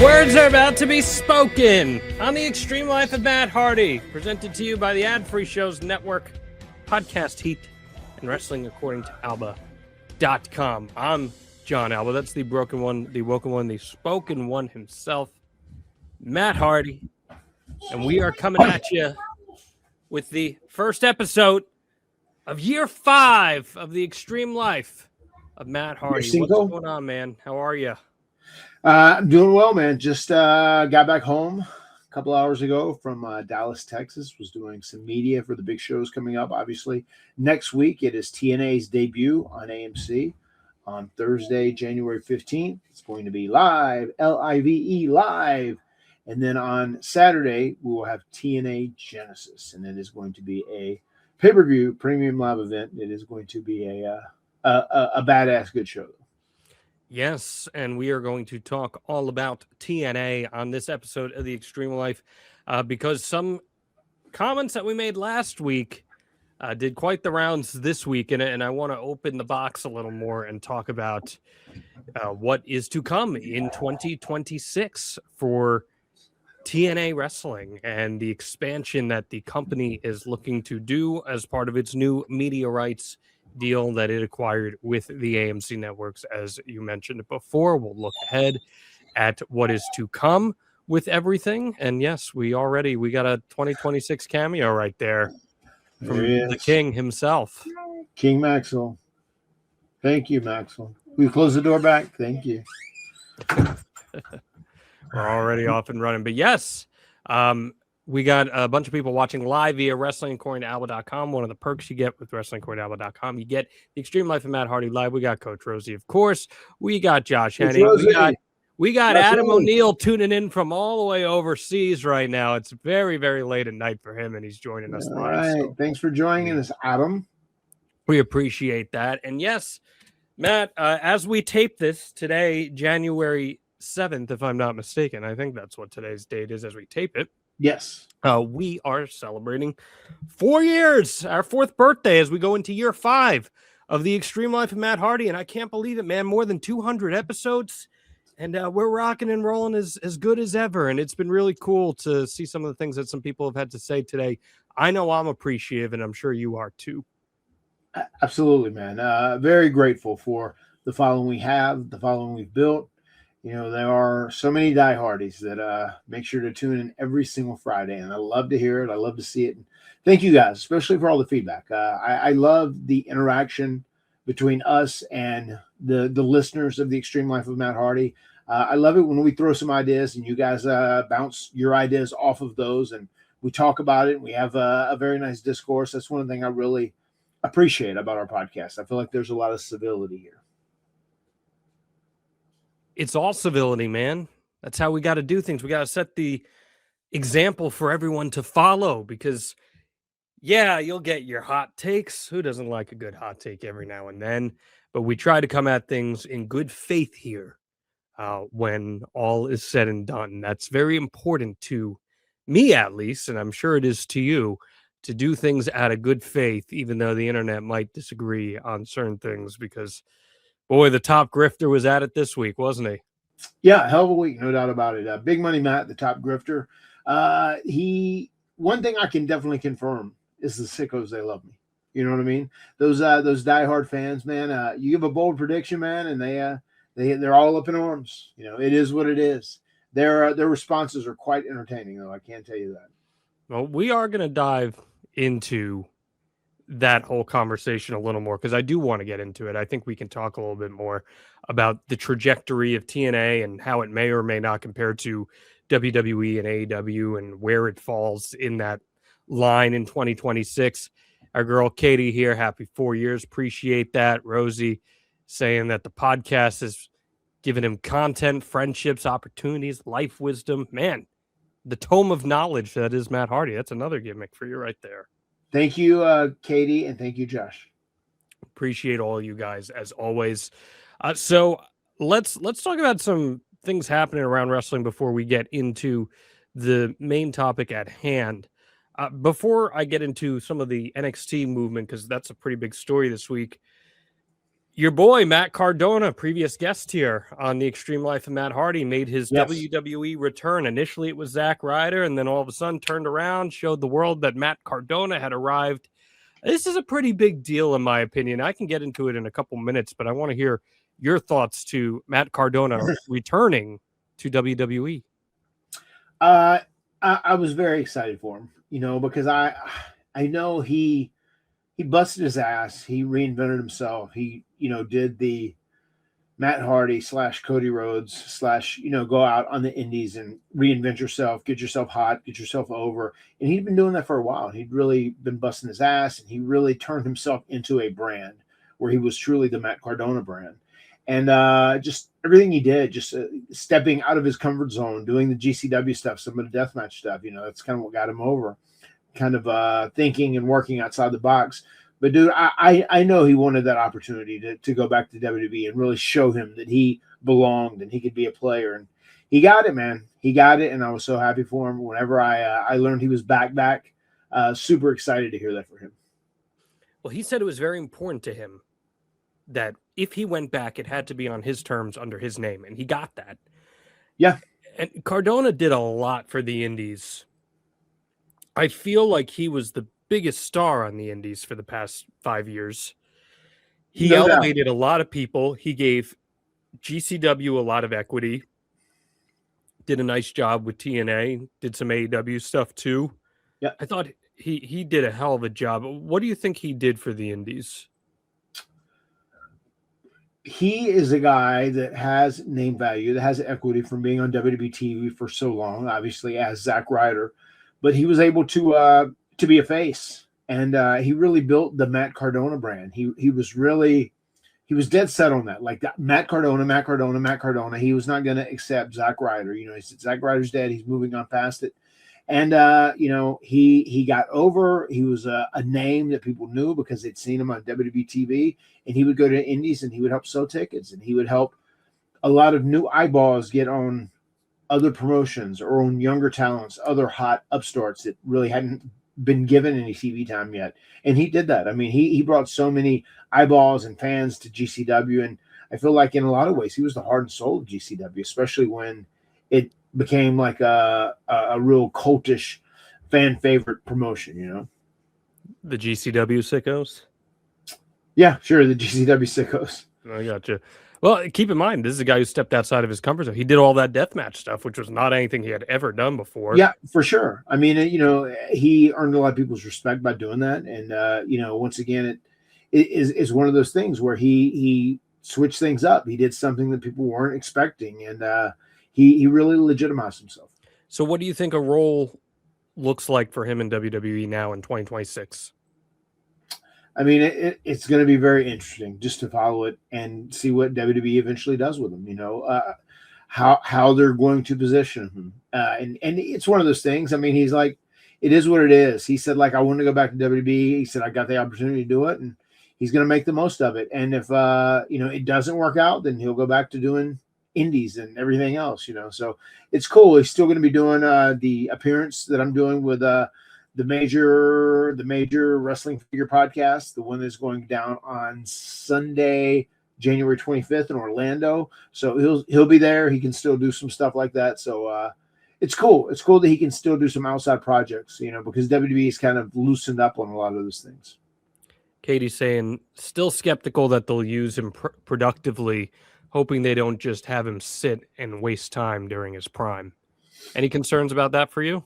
Words are about to be spoken on the Extreme Life of Matt Hardy, presented to you by the Ad Free Shows Network, Podcast Heat, and Wrestling According to Alba.com. I'm John Alba. That's the broken one, the woken one, the spoken one himself, Matt Hardy. And we are coming at you with the first episode of year 5 of the Extreme Life of Matt Hardy. What's going on, man? How are you? I'm doing well, man. Just got back home a couple hours ago from Dallas, Texas. Was doing some media for the big shows coming up. Obviously, next week it is TNA's debut on AMC on Thursday, January 15th. It's going to be live, L-I-V-E, live. And then on Saturday, we will have TNA Genesis, and it is going to be a pay-per-view premium live event. It is going to be a badass good show. Yes, and we are going to talk all about TNA on this episode of the Extreme Life because some comments that we made last week did quite the rounds this week, and I want to open the box a little more and talk about what is to come in 2026 for TNA Wrestling and the expansion that the company is looking to do as part of its new media rights deal that it acquired with the AMC networks, as you mentioned before. We'll look ahead at what is to come with everything. And yes, we got a 2026 cameo right there from the King himself. King Maxwell. Thank you, Maxwell. We close the door back. Thank you. We're already off and running. But yes, we got a bunch of people watching live via WrestlingAccordingToAlba.com. One of the perks you get with WrestlingAccordingToAlba.com, you get the Extreme Life of Matt Hardy live. We got Coach Rosie, of course. We got Josh Henning. We got Adam O'Neill tuning in from all the way overseas right now. It's very, very late at night for him, and he's joining us live. All right. So thanks for joining us, Adam. We appreciate that. And yes, Matt, as we tape this today, January 7th, if I'm not mistaken, I think that's what today's date is as we tape it. Yes. We are celebrating 4 years, our 4th birthday, as we go into year 5 of the Extreme Life of Matt Hardy. And I can't believe it, man. More than 200 episodes. And we're rocking and rolling as good as ever. And it's been really cool to see some of the things that some people have had to say today. I know I'm appreciative, and I'm sure you are too. Absolutely, man. Very grateful for the following we have, the following we've built. You know, there are so many diehardies that make sure to tune in every single Friday, and I love to hear it. I love to see it. And thank you guys, especially for all the feedback. I love the interaction between us and the listeners of the Extreme Life of Matt Hardy. I love it when we throw some ideas and you guys bounce your ideas off of those, and we talk about it, and we have a very nice discourse. That's one thing I really appreciate about our podcast. I feel like there's a lot of civility here. It's all civility, man. That's how we got to do things. We got to set the example for everyone to follow because, yeah, you'll get your hot takes. Who doesn't like a good hot take every now and then? But we try to come at things in good faith here when all is said and done. That's very important to me, at least, and I'm sure it is to you, to do things out of good faith, even though the internet might disagree on certain things because, boy, the top grifter was at it this week, wasn't he? Yeah, hell of a week, no doubt about it. Big Money Matt, the top grifter. One thing I can definitely confirm is the sickos, they love me. You know what I mean? Those diehard fans, man. You give a bold prediction, man, and they're all up in arms. You know, it is what it is. Their responses are quite entertaining, though. I can't tell you that. Well, we are going to dive into that whole conversation a little more because I do want to get into it. I think we can talk a little bit more about the trajectory of TNA and how it may or may not compare to WWE and AEW and where it falls in that line in 2026. Our girl Katie here, happy 4 years. Appreciate that. Rosie saying that the podcast has given him content, friendships, opportunities, life wisdom. Man, the tome of knowledge that is Matt Hardy. That's another gimmick for you right there. Thank you, Katie, and thank you, Josh. Appreciate all you guys as always. So let's talk about some things happening around wrestling before we get into the main topic at hand. Before I get into some of the NXT movement, because that's a pretty big story this week, Your boy, Matt Cardona, previous guest here on the Extreme Life of Matt Hardy, made his WWE return. Initially, it was Zack Ryder, and then all of a sudden turned around, showed the world that Matt Cardona had arrived. This is a pretty big deal, in my opinion. I can get into it in a couple minutes, but I want to hear your thoughts to Matt Cardona returning to WWE. I was very excited for him, because I know he busted his ass. He reinvented himself. He, did the Matt Hardy / Cody Rhodes / go out on the indies and reinvent yourself, get yourself hot, get yourself over. And he'd been doing that for a while. He'd really been busting his ass, and he really turned himself into a brand where he was truly the Matt Cardona brand. And just everything he did, just stepping out of his comfort zone, doing the GCW stuff, some of the deathmatch stuff, that's kind of what got him over, kind of thinking and working outside the box. But, dude, I know he wanted that opportunity to go back to WWE and really show him that he belonged and he could be a player. And he got it, man. He got it, and I was so happy for him. Whenever I learned he was back, super excited to hear that for him. Well, he said it was very important to him that if he went back, it had to be on his terms under his name, and he got that. Yeah. And Cardona did a lot for the indies. I feel like he was the biggest star on the indies for the past 5 years. He elevated a lot of people. He gave GCW a lot of equity. Did a nice job with TNA. Did some AEW stuff too. Yeah. I thought he did a hell of a job. What do you think he did for the indies? He is a guy that has name value, that has equity from being on WWE TV for so long, obviously as Zack Ryder, but he was able to be a face, and he really built the Matt Cardona brand. He was dead set on that, like that Matt Cardona. He was not going to accept Zack Ryder. He said Zack Ryder's dead. He's moving on past it. And, he got over. He was a name that people knew because they'd seen him on WWE TV, and he would go to indies and he would help sell tickets, and he would help a lot of new eyeballs get on other promotions or on younger talents, other hot upstarts that really hadn't been given any TV time yet. And he did that. I mean, he brought so many eyeballs and fans to GCW, and I feel like in a lot of ways he was the heart and soul of GCW, especially when it became like a real cultish fan favorite promotion, The GCW sickos? Yeah, sure. The GCW sickos. I gotcha. Well, keep in mind, this is a guy who stepped outside of his comfort zone. He did all that deathmatch stuff, which was not anything he had ever done before. Yeah, for sure. I mean, he earned a lot of people's respect by doing that. And, once again, it is one of those things where he switched things up. He did something that people weren't expecting, and he really legitimized himself. So what do you think a role looks like for him in WWE now in 2026? I mean, it's going to be very interesting just to follow it and see what WWE eventually does with him. How they're going to position him, and it's one of those things. I mean, he's like, it is what it is. He said, like, I want to go back to WWE. He said, I got the opportunity to do it, and he's going to make the most of it. And if it doesn't work out, then he'll go back to doing indies and everything else. So it's cool. He's still going to be doing the appearance that I'm doing with the major wrestling figure podcast, the one that's going down on Sunday, January 25th in Orlando. So he'll be there. He can still do some stuff like that. So it's cool. It's cool that he can still do some outside projects, because WWE's kind of loosened up on a lot of those things. Katie's saying still skeptical that they'll use him productively, hoping they don't just have him sit and waste time during his prime. Any concerns about that for you?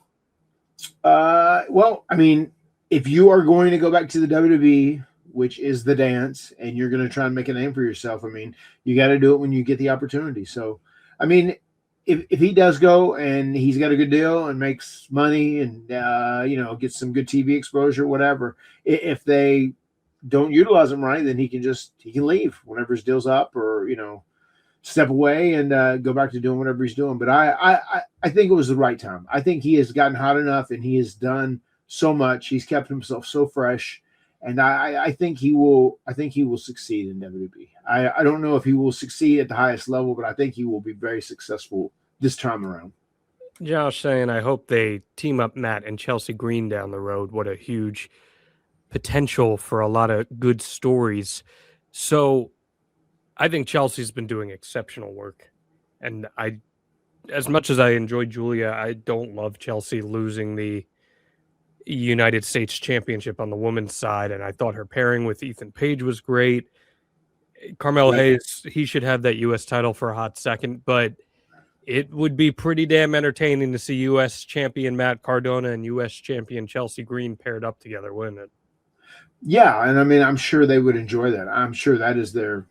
Well, I mean, if you are going to go back to the WWE, which is the dance, and you're going to try and make a name for yourself, I mean, you got to do it when you get the opportunity. So, I mean, if he does go and he's got a good deal and makes money and, gets some good TV exposure, whatever, if they don't utilize him right, then he can leave whenever his deal's up, or, step away and go back to doing whatever he's doing. But I think it was the right time. I think he has gotten hot enough, and he has done so much. He's kept himself so fresh, and I think he will. I think he will succeed in WWE. I don't know if he will succeed at the highest level, but I think he will be very successful this time around. Josh saying, I hope they team up Matt and Chelsea Green down the road. What a huge potential for a lot of good stories. So I think Chelsea's been doing exceptional work. And as much as I enjoy Julia, I don't love Chelsea losing the United States Championship on the women's side. And I thought her pairing with Ethan Page was great. Carmelo Hayes, he should have that U.S. title for a hot second, but it would be pretty damn entertaining to see U.S. champion Matt Cardona and U.S. champion Chelsea Green paired up together, wouldn't it? Yeah, and I mean, I'm sure they would enjoy that. I'm sure that's their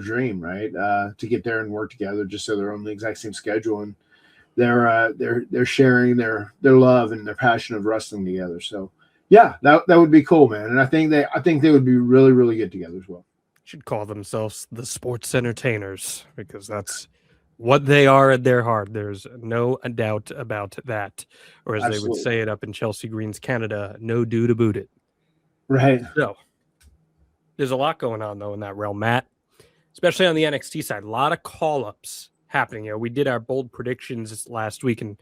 dream, right? To get there and work together, just so they're on the exact same schedule, and they're sharing their love and their passion of wrestling together. So, yeah, that would be cool, man. And I think they would be really, really good together as well. Should call themselves the sports entertainers, because that's what they are at their heart. There's no doubt about that. Or as Absolutely. They would say it up in Chelsea Green's Canada, no do to boot it. Right. So there's a lot going on, though, in that realm, Matt, especially on the NXT side. A lot of call-ups happening. You know, we did our bold predictions last week, and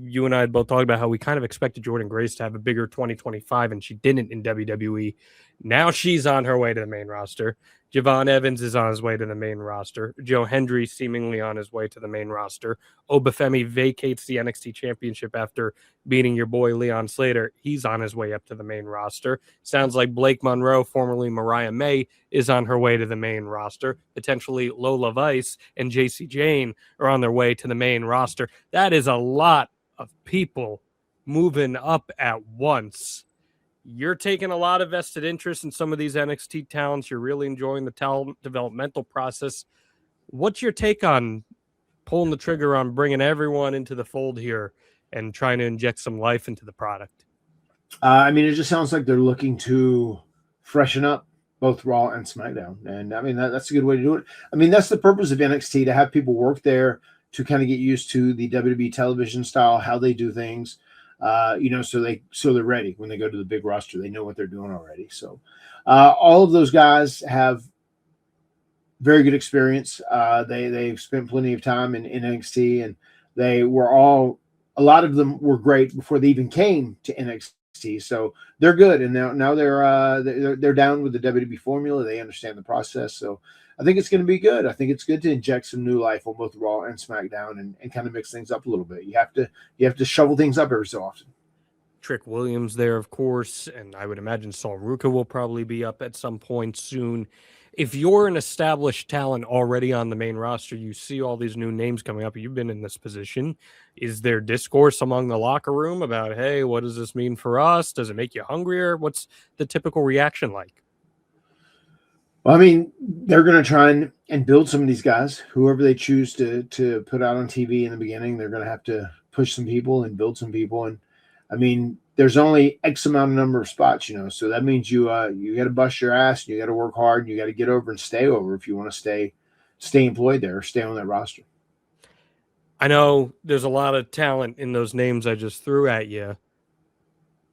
you and I had both talked about how we kind of expected Jordynne Grace to have a bigger 2025, and she didn't in WWE. Now she's on her way to the main roster. Javon Evans is on his way to the main roster. Joe Hendry seemingly on his way to the main roster. Obafemi vacates the NXT championship after beating your boy Leon Slater. He's on his way up to the main roster. Sounds like Blake Monroe, formerly Mariah May, is on her way to the main roster. Potentially Lola Vice and JC Jane are on their way to the main roster. That is a lot of people moving up at once. You're taking a lot of vested interest in some of these NXT talents. You're really enjoying the talent developmental process. What's your take on pulling the trigger on bringing everyone into the fold here and trying to inject some life into the product? I mean, it just sounds like they're looking to freshen up both Raw and SmackDown. And I mean, that's a good way to do it. I mean, that's the purpose of NXT, to have people work there to kind of get used to the WWE television style, how they do things. So they're ready when they go to the big roster. They know what they're doing already. So all of those guys have very good experience. They've spent plenty of time in NXT, and a lot of them were great before they even came to NXT. So they're good, and now they're down with the WWE formula. They understand the process. So I think it's going to be good. I think it's good to inject some new life on both Raw and SmackDown and kind of mix things up a little bit. You have to shovel things up every so often. Trick Williams there, of course, and I would imagine Sol Ruka will probably be up at some point soon. If you're an established talent already on the main roster, you see all these new names coming up, you've been in this position. Is there discourse among the locker room about, hey, what does this mean for us? Does it make you hungrier? What's the typical reaction like? Well, I mean, they're going to try and build some of these guys. Whoever they choose to put out on TV in the beginning, they're going to have to push some people and build some people. And I mean, there's only X amount of number of spots, so that means you got to bust your ass, and you got to work hard, and you got to get over and stay over if you want to stay employed there or stay on that roster. I know there's a lot of talent in those names I just threw at you,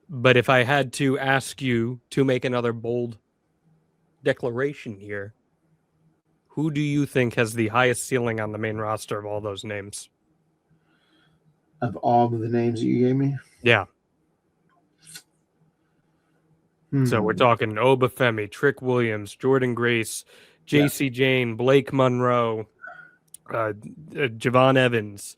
but if I had to ask you to make another bold declaration here, who do you think has the highest ceiling on the main roster of all those names? Of all of the names that you gave me? Yeah. So we're talking Obafemi, Trick Williams, Jordynne Grace, JC Jane, Blake Monroe, Javon Evans.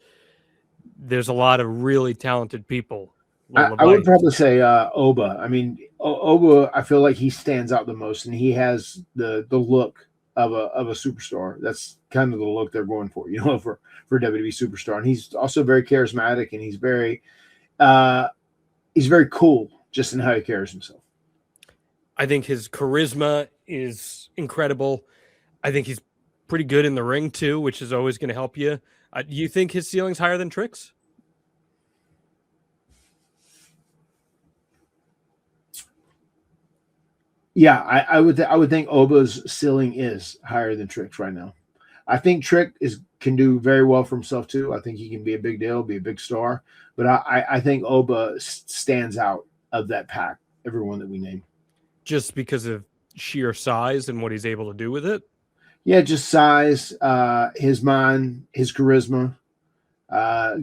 There's a lot of really talented people. I would probably say Oba. I mean, Oba, I feel like he stands out the most, and he has the look of a superstar. That's kind of the look they're going for, for WWE superstar. And he's also very charismatic, and he's very cool just in how he carries himself. I think his charisma is incredible. I think he's pretty good in the ring too, which is always going to help you. Do you think his ceiling's higher than Trick's? Yeah, I would think Oba's ceiling is higher than Trick's right now. I think Trick can do very well for himself too. I think he can be a big deal, be a big star. But I think Oba stands out of that pack, everyone that we named. Just because of sheer size and what he's able to do with it? Yeah, just size, his mind, his charisma,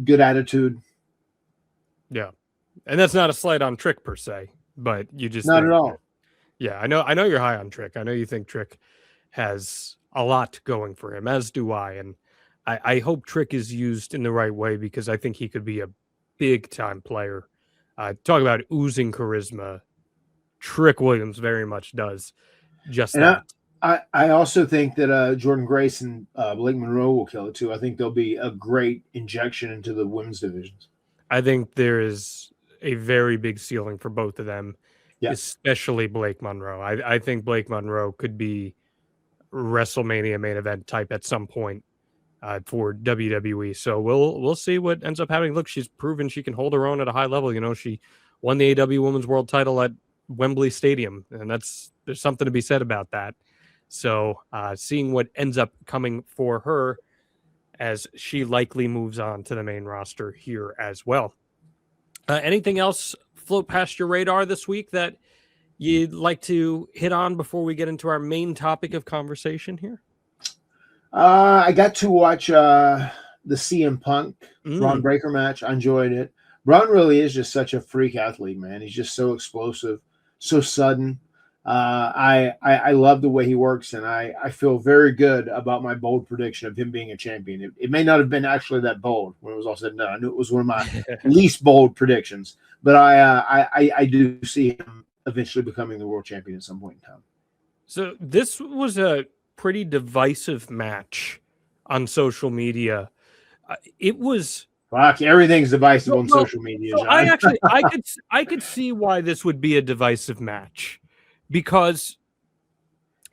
good attitude. Yeah. And that's not a slight on Trick per se, but you just not at all. Yeah, I know you're high on Trick. I know you think Trick has a lot going for him, as do I. And I hope Trick is used in the right way because I think he could be a big time player. Talk about oozing charisma. Trick Williams very much does just And that. I also think that Jordan Grace and Blake Monroe will kill it too. I think they'll be a great injection into the women's divisions. I think there is a very big ceiling for both of them, especially Blake Monroe. I think Blake Monroe could be WrestleMania main event type at some point for WWE. So we'll see what ends up happening. Look, she's proven she can hold her own at a high level. You know, she won the AEW Women's World Title at Wembley Stadium, and there's something to be said about that. So seeing what ends up coming for her as she likely moves on to the main roster here as well. Anything else float past your radar this week that you'd like to hit on before we get into our main topic of conversation here? I got to watch the CM Punk Braun Breaker match. I enjoyed it. Braun really is just such a freak athlete, man. He's just so explosive, so sudden. I love the way he works, and I feel very good about my bold prediction of him being a champion. It may not have been actually that bold when it was all said and done. I knew it was one of my least bold predictions, but I do see him eventually becoming the world champion at some point in time. So this was a pretty divisive match on social media. It was everything's divisive on social media. So I could see why this would be a divisive match. Because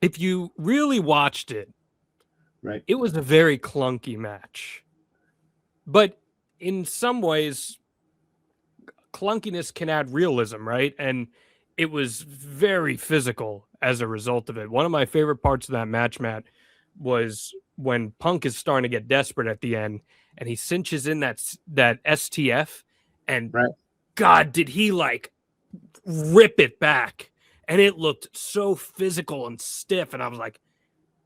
if you really watched it, right, it was a very clunky match. But in some ways, clunkiness can add realism, right? And it was very physical as a result of it. One of my favorite parts of that match, Matt, was when Punk is starting to get desperate at the end, and he cinches in that STF, and God, did he like rip it back? And it looked so physical and stiff. And I was like,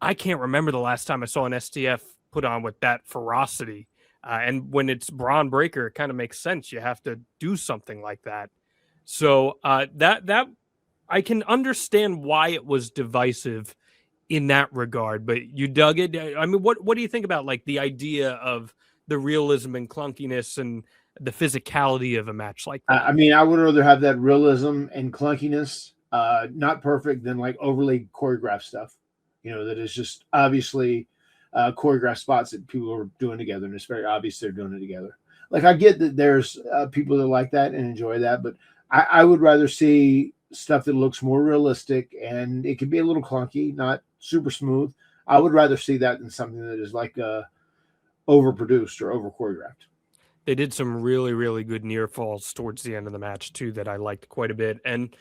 I can't remember the last time I saw an STF put on with that ferocity. And when it's Braun Breaker, it kind of makes sense. You have to do something like that. So that I can understand why it was divisive in that regard. But you dug it. I mean, what do you think about like the idea of the realism and clunkiness and the physicality of a match like that? I mean, I would rather have that realism and clunkiness. Not perfect than like overly choreographed stuff, you know, that is just obviously choreographed spots that people are doing together, and it's very obvious they're doing it together. Like I get that there's people that like that and enjoy that, but I would rather see stuff that looks more realistic, and it can be a little clunky, not super smooth. I would rather see that than something that is like overproduced or over choreographed. They did some really, really good near falls towards the end of the match too that I liked quite a bit. And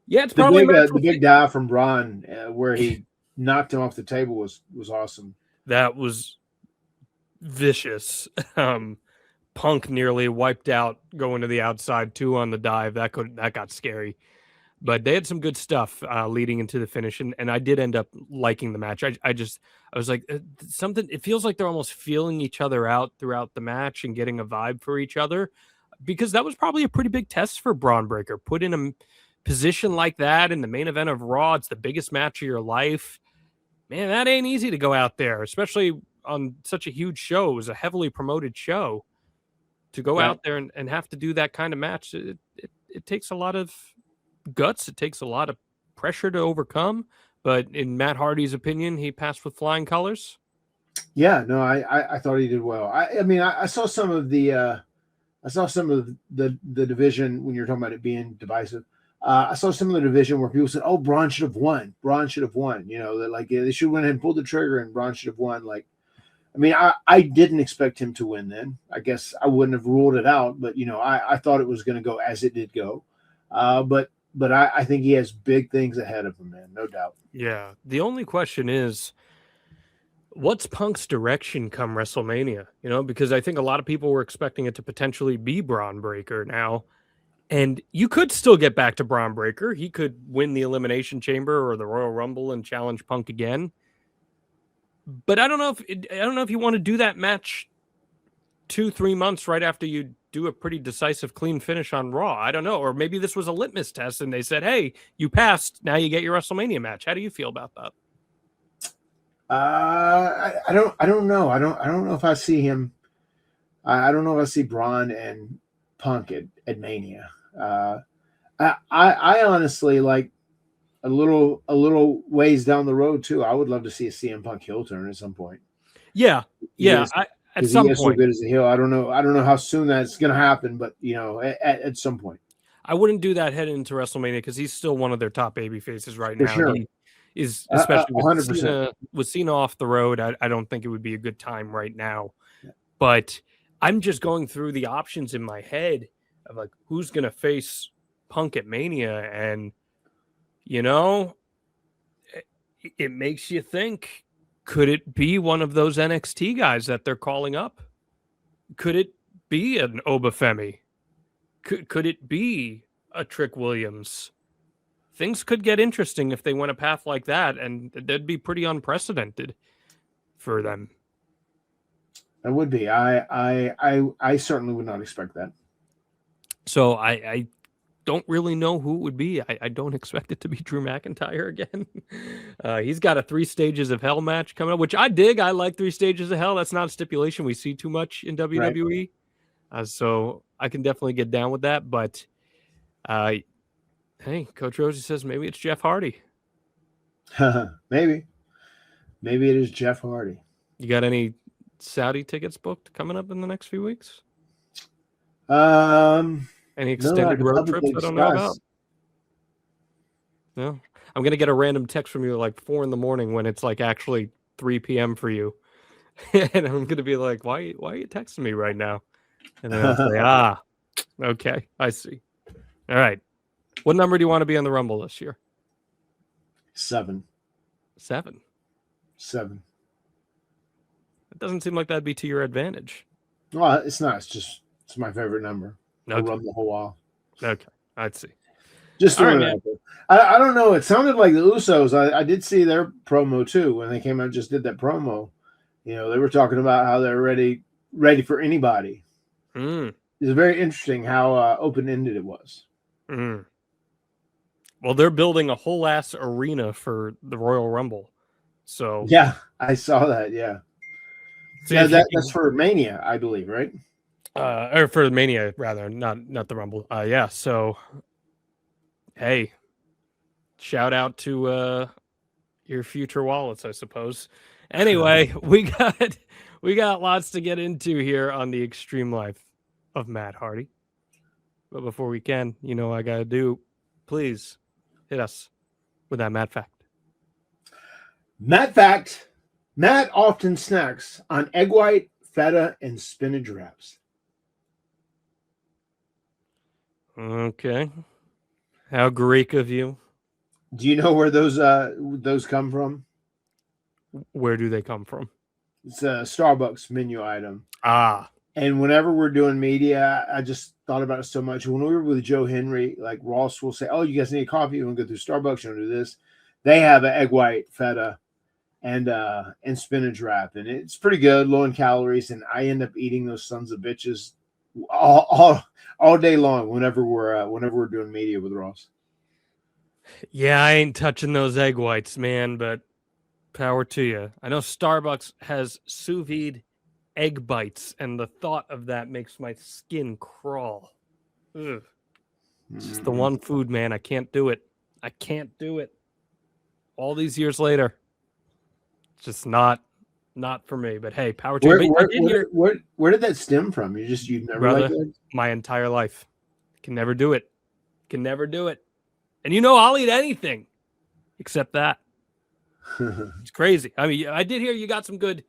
yeah, it's probably the big dive from Braun where he knocked him off the table was awesome. That was vicious. Punk nearly wiped out going to the outside too on the dive. That got scary. But they had some good stuff leading into the finish, and I did end up liking the match. I was like something. It feels like they're almost feeling each other out throughout the match and getting a vibe for each other, because that was probably a pretty big test for Braun Breaker. Put in a position like that in the main event of Raw, it's the biggest match of your life. Man, that ain't easy to go out there, especially on such a huge show. It was a heavily promoted show. To go out there and have to do that kind of match, it takes a lot of guts. It takes a lot of pressure to overcome. But in Matt Hardy's opinion, he passed with flying colors. Yeah, no, I thought he did well. I mean, I saw some of the division when you're talking about it being divisive. I saw some of the division where people said, "Oh, Braun should have won. Braun should have won." You know, that like they should have went ahead and pulled the trigger, and Braun should have won. Like, I mean, I didn't expect him to win. Then I guess I wouldn't have ruled it out, but you know, I thought it was going to go as it did go. But I think he has big things ahead of him, man, no doubt. Yeah. The only question is, what's Punk's direction come WrestleMania? You know, because I think a lot of people were expecting it to potentially be Braun Breaker now. And you could still get back to Braun Breaker. He could win the Elimination Chamber or the Royal Rumble and challenge Punk again. But I don't know if you want to do that match 2-3 months right after you do a pretty decisive clean finish on Raw. I don't know. Or maybe this was a litmus test and they said, hey, you passed. Now you get your WrestleMania match. How do you feel about that? I don't know. I don't know if I see him. I don't know if I see Braun and Punk at Mania. I honestly like a little ways down the road too. I would love to see a CM Punk heel turn at some point. Yeah, yeah. At Because he some is so point, good as a heel. I don't know. I don't know how soon that's going to happen, but at some point, I wouldn't do that heading into WrestleMania because he's still one of their top baby faces right for now. sure, He is, especially with 100%. Cena off the road. I don't think it would be a good time right now. But I'm just going through the options in my head of like who's going to face Punk at Mania, and it makes you think: could it be one of those NXT guys that they're calling up? Could it be an Obafemi? Could it be a Trick Williams? Things could get interesting if they went a path like that, and that'd be pretty unprecedented for them. That would be. I certainly would not expect that. So I don't really know who it would be. I don't expect it to be Drew McIntyre again. He's got a 3 Stages of Hell match coming up, which I dig. I like 3 Stages of Hell. That's not a stipulation we see too much in WWE. Right. So I can definitely get down with that. But hey, Coach Rosie says maybe it's Jeff Hardy. Maybe it is Jeff Hardy. You got any Saudi tickets booked coming up in the next few weeks? Any extended road trips I don't know about? No. I'm going to get a random text from you at like 4 a.m. when it's like actually 3 p.m. for you. And I'm going to be like, why are you texting me right now? And then I'll say, okay, I see. All right. What number do you want to be on the Rumble this year? 7. 7? 7. It doesn't seem like that'd be to your advantage. Well, it's not. It's my favorite number. Okay. I'll run the whole while. Okay, I'd see. Just throwing it out there. I don't know. It sounded like the Usos. I did see their promo too when they came out and just did that promo. They were talking about how they're ready for anybody. It's very interesting how open-ended it was. Well, they're building a whole ass arena for the Royal Rumble. So yeah, I saw that. Yeah, so yeah, that's for Mania, I believe, right? Or for Mania, rather, not the Rumble. Yeah. So, hey, shout out to your future wallets, I suppose. Anyway, we got lots to get into here on the Extreme Life of Matt Hardy. But before we can, I gotta do. Please hit us with that Matt fact. Matt fact: Matt often snacks on egg white, feta, and spinach wraps. Okay. How Greek of you. Do you know where those come from? Where do they come from? It's a Starbucks menu item. And whenever we're doing media, I just thought about it so much. When we were with Joe Henry, like Ross will say, "Oh, you guys need coffee? You want to go through Starbucks? You want to do this?" They have an egg white, feta, and spinach wrap, and it's pretty good, low in calories. And I end up eating those sons of bitches all day long whenever we're doing media with Ross. Yeah, I ain't touching those egg whites, man, but power to you. I know Starbucks has sous vide egg bites, and the thought of that makes my skin crawl. Ugh. It's just the one food, man. I can't do it. All these years later, it's just not for me. But hey, power to you. Where did that stem from? You've never liked it? My entire life. Can never do it. And I'll eat anything except that. It's crazy. I mean, I did hear you got some good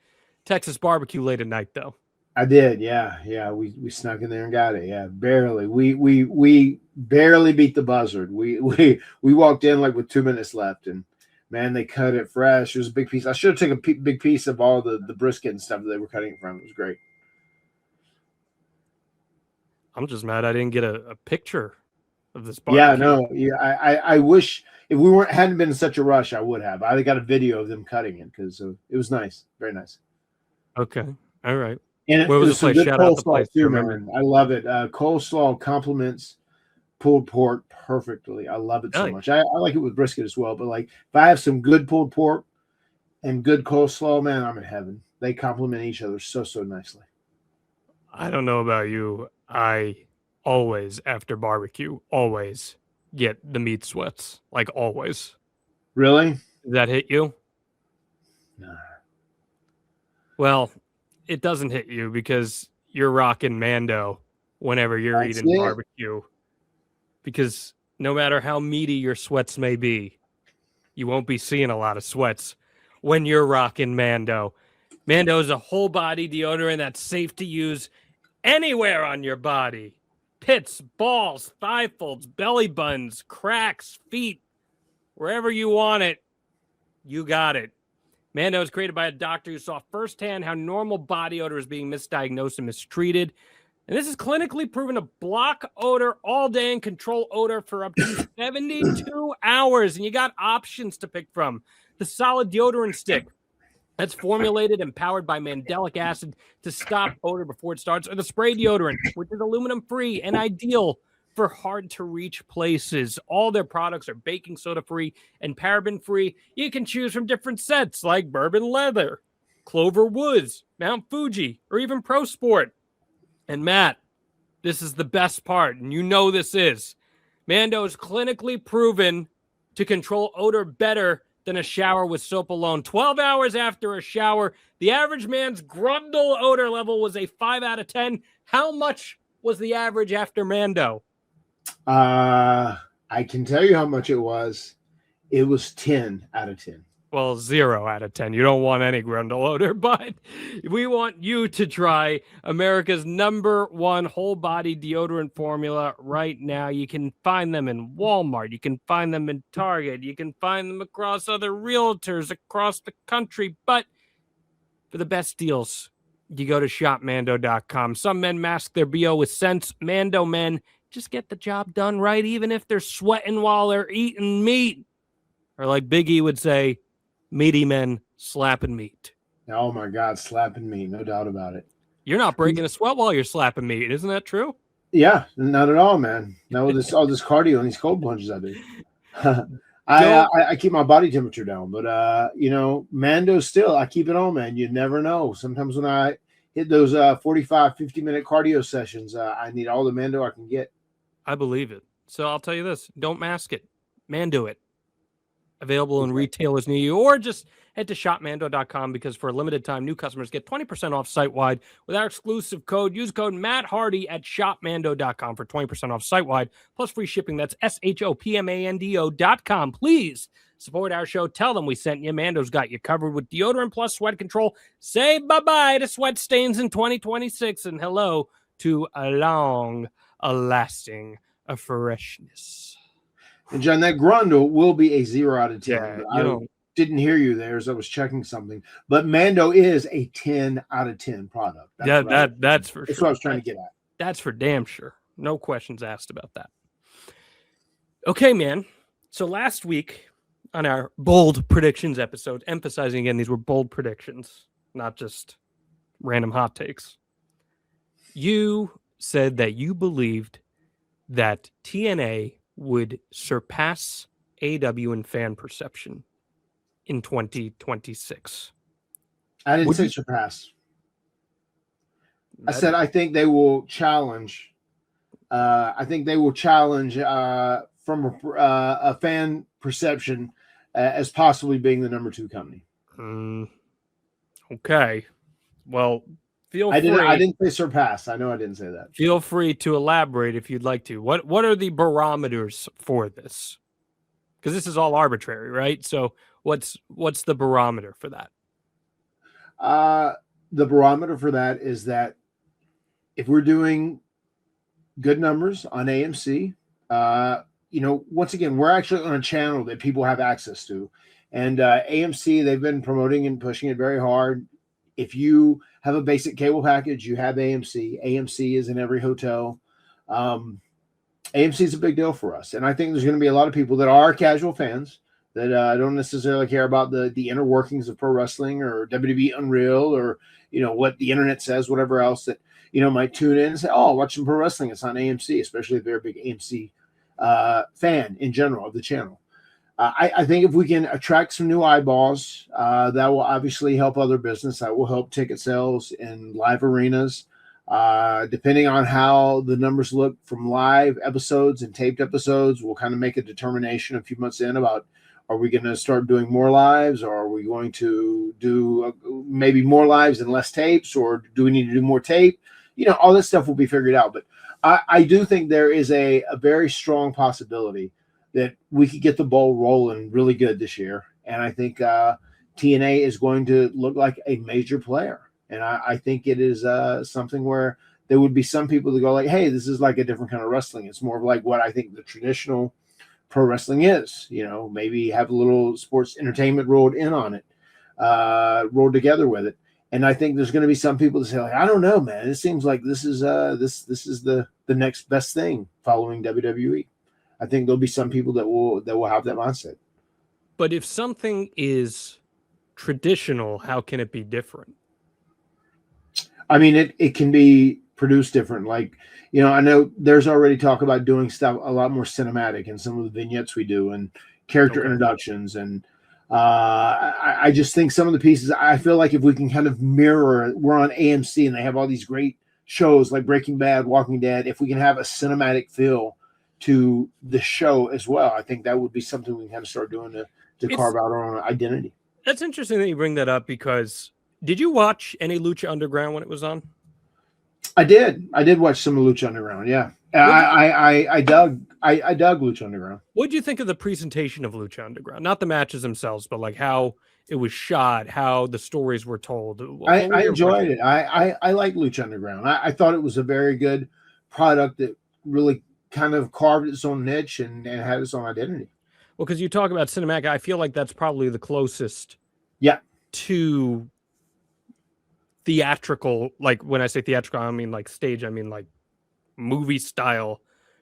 Texas barbecue late at night, though. I did, yeah. We snuck in there and got it. Yeah, barely. We barely beat the buzzard. We walked in like with 2 minutes left, and man, they cut it fresh. It was a big piece. I should have taken a big piece of all the brisket and stuff that they were cutting it from. It was great. I'm just mad I didn't get a picture of this barbecue. Yeah, no. Yeah, I wish if we hadn't been in such a rush, I would have. I got a video of them cutting it because it was nice, very nice. Okay, all right. And where was the place? Shout out the place too, man. I love it. Coleslaw complements pulled pork perfectly. I love it so much. I like it with brisket as well. But like if I have some good pulled pork and good coleslaw, man, I'm in heaven. They complement each other so nicely. I don't know about you. I always, after barbecue, always get the meat sweats. Like always. Really? Does that hit you? Nah. Well, it doesn't hit you because you're rocking Mando whenever you're That's eating it. barbecue. Because no matter how meaty your sweats may be, you won't be seeing a lot of sweats when you're rocking Mando. Mando is a whole body deodorant that's safe to use anywhere on your body. Pits, balls, thigh folds, belly buttons, cracks, feet, wherever you want it, you got it. Mando is created by a doctor who saw firsthand how normal body odor is being misdiagnosed and mistreated. And this is clinically proven to block odor all day and control odor for up to 72 hours. And you got options to pick from. The solid deodorant stick that's formulated and powered by mandelic acid to stop odor before it starts, or the spray deodorant, which is aluminum-free and ideal for hard-to-reach places. All their products are baking soda-free and paraben-free. You can choose from different sets like Bourbon Leather, Clover Woods, Mount Fuji, or even Pro Sport. And Matt, this is the best part, and you know this is. Mando is clinically proven to control odor better than a shower with soap alone. 12 hours after a shower, the average man's grundle odor level was a 5 out of 10. How much was the average after Mando? I can tell you how much it was. It was 10 out of 10. Well, 0 out of 10. You don't want any grundle odor, but we want you to try America's #1 whole body deodorant formula right now. You can find them in Walmart. You can find them in Target. You can find them across other realtors across the country. But for the best deals, you go to shopmando.com. Some men mask their BO with scents. Mando men just get the job done right, even if they're sweating while they're eating meat. Or like Big E would say, meaty men slapping meat. Oh my God, slapping meat, no doubt about it. You're not breaking a sweat while you're slapping meat, isn't that true? Yeah, not at all, man. Not with all this cardio and these cold plunges I do. I keep my body temperature down, but Mando still, I keep it on, man. You never know. Sometimes when I hit those 45, 50-minute cardio sessions, I need all the Mando I can get. I believe it. So I'll tell you this, don't mask it. Mando it. Available in retailers near you, or just head to shopmando.com because for a limited time, new customers get 20% off site-wide with our exclusive code. Use code MattHardy at shopmando.com for 20% off site-wide, plus free shipping. That's shopmando.com. Please support our show. Tell them we sent you. Mando's got you covered with deodorant plus sweat control. Say bye-bye to sweat stains in 2026 and hello to a lasting freshness. And John, that grundle will be a 0 out of 10. Yeah, I didn't hear you there as I was checking something. But Mando is a 10 out of 10 product. That's for sure. That's what I was trying to get at. That's for damn sure. No questions asked about that. Okay, man. So last week on our bold predictions episode, emphasizing again, these were bold predictions, not just random hot takes. You said that you believed that TNA would surpass AEW in fan perception in 2026. I didn't say surpass. I said I think they will challenge. I think they will challenge from a fan perception as possibly being the #2 company. Okay. Well, I didn't say surpass. I know I didn't say that. Feel free to elaborate if you'd like to. What are the barometers for this? Because this is all arbitrary, right? So what's the barometer for that? The barometer for that is that if we're doing good numbers on AMC, once again, we're actually on a channel that people have access to. And AMC, they've been promoting and pushing it very hard. If you have a basic cable package, you have AMC. AMC is in every hotel. AMC is a big deal for us. And I think there's going to be a lot of people that are casual fans that don't necessarily care about the inner workings of pro wrestling or WWE Unreal or, what the internet says, whatever else that, might tune in and say, oh, watch some pro wrestling. It's on AMC, especially if they're a big AMC fan in general of the channel. I think if we can attract some new eyeballs, that will obviously help other business. That will help ticket sales in live arenas. Depending on how the numbers look from live episodes and taped episodes, we'll kind of make a determination a few months in about, are we going to start doing more lives, or are we going to do maybe more lives and less tapes, or do we need to do more tape? All this stuff will be figured out. But I do think there is a very strong possibility that we could get the ball rolling really good this year. And I think TNA is going to look like a major player. And I think it is something where there would be some people that go like, hey, this is like a different kind of wrestling. It's more of like what I think the traditional pro wrestling is. Maybe have a little sports entertainment rolled in on it, rolled together with it. And I think there's going to be some people that say, like, I don't know, man. It seems like this is the next best thing following WWE. I think there'll be some people that will have that mindset. But if something is traditional, how can it be different? I mean, it can be produced different. Like, I know there's already talk about doing stuff a lot more cinematic in some of the vignettes we do and character introductions. And I just think some of the pieces, I feel like if we can kind of mirror, we're on AMC and they have all these great shows like Breaking Bad, Walking Dead. If we can have a cinematic feel to the show as well, I think that would be something we can kind of start doing to carve out our own identity. That's interesting that you bring that up, because did you watch any Lucha Underground when it was on? I did watch some of Lucha Underground. Yeah, I dug Lucha Underground. What did you think of the presentation of Lucha Underground? Not the matches themselves, but like how it was shot, how the stories were told. I enjoyed it. I like Lucha Underground. I thought it was a very good product that really kind of carved its own niche and had its own identity. Well, because you talk about cinematic, I feel like that's probably the closest to theatrical. Like when I say theatrical, I mean like stage, I mean like movie style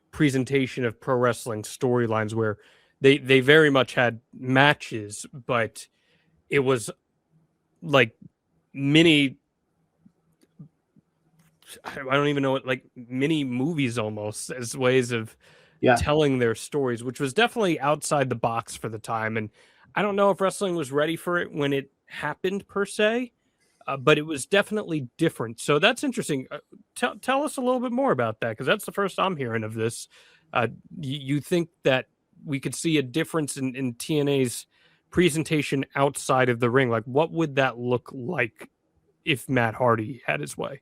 presentation of pro wrestling storylines, where they very much had matches, but it was like mini, I don't even know what, like mini movies almost, as ways of telling their stories, which was definitely outside the box for the time. And I don't know if wrestling was ready for it when it happened per se, but it was definitely different. So that's interesting. Tell us a little bit more about that, because that's the first I'm hearing of this. You think that we could see a difference in TNA's presentation outside of the ring? Like, what would that look like if Matt Hardy had his way?